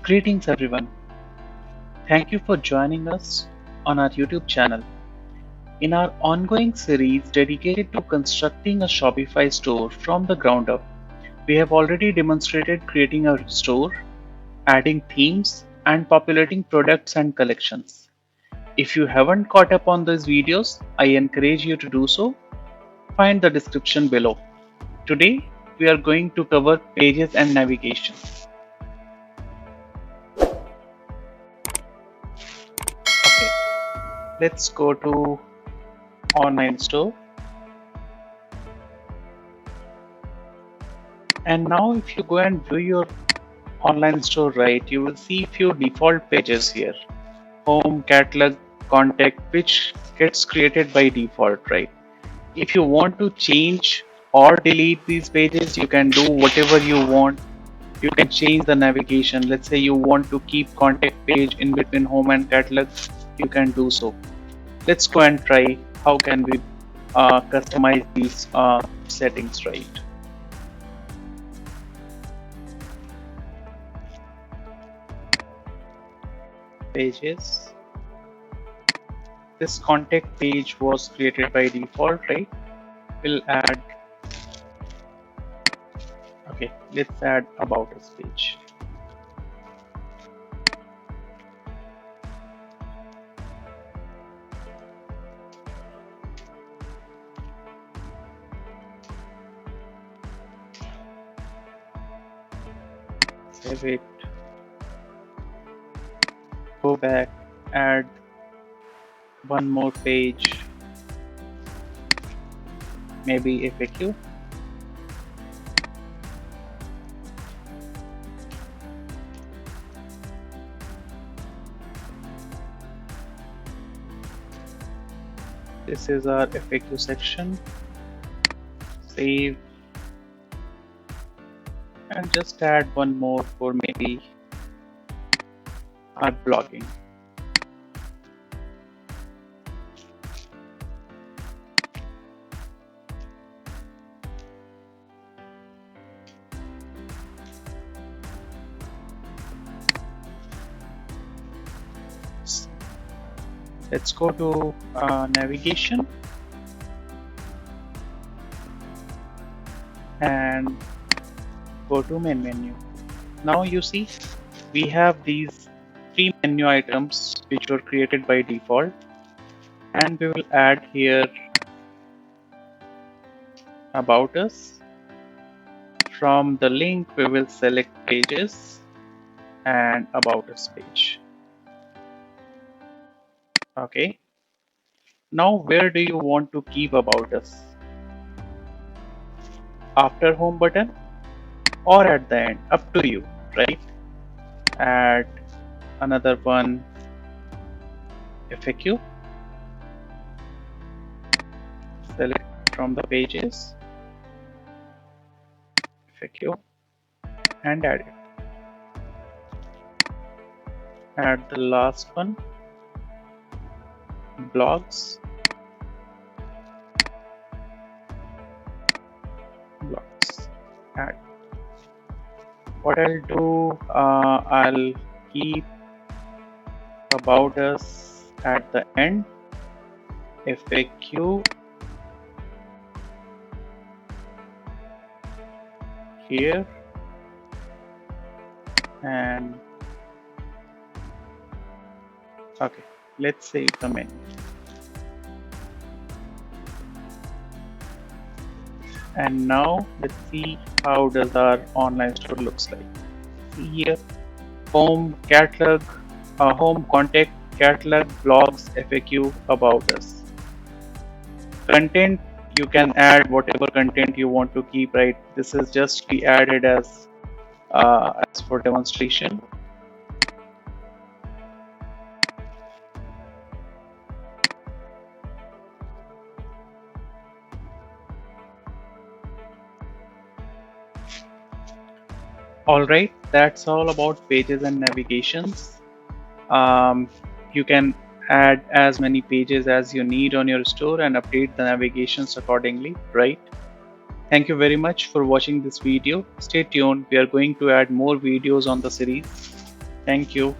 Greetings everyone. Thank you for joining us on our YouTube channel. In our ongoing series dedicated to constructing a Shopify store from the ground up, we have already demonstrated creating a store, adding themes, and populating products and collections. If you haven't caught up on these videos, I encourage you to do so. Find the description below. Today, we are going to cover pages and navigation. Okay, let's go to online store. And now if you go and view your online store, right, you will see few default pages here. Home, catalog, contact, which gets created by default, right? If you want to change or delete these pages, you can do whatever you want. You can change the navigation. Let's say you want to keep contact page in between home and catalog, you can do so. Let's go and try how can we customize these settings, right? Pages. This contact page was created by default, right? We'll add, okay, let's add about us page. Save it, go back, add one more page, maybe FAQ. This is our FAQ section. Save and just add one more for maybe our blogging. Let's go to navigation and go to main menu. Now you see we have these three menu items which were created by default, and we will add here about us. From the link we will select pages and about us page. Okay, now where do you want to keep about us? After home button or at the end? Up to you, right? Add another one, FAQ. Select from the pages, FAQ, and add it. Add the last one, blogs. Add. What I'll do, I'll keep about us at the end, FAQ here, and okay, let's save the menu. And now let's see how does our online store looks like. See here, home, catalog, home, contact, catalog, blogs, FAQ, about us. Content, you can add whatever content you want to keep, right? This is just be added as for demonstration. Alright, that's all about pages and navigations. You can add as many pages as you need on your store and update the navigations accordingly, right? Thank you very much for watching this video. Stay tuned, we are going to add more videos on the series. Thank you.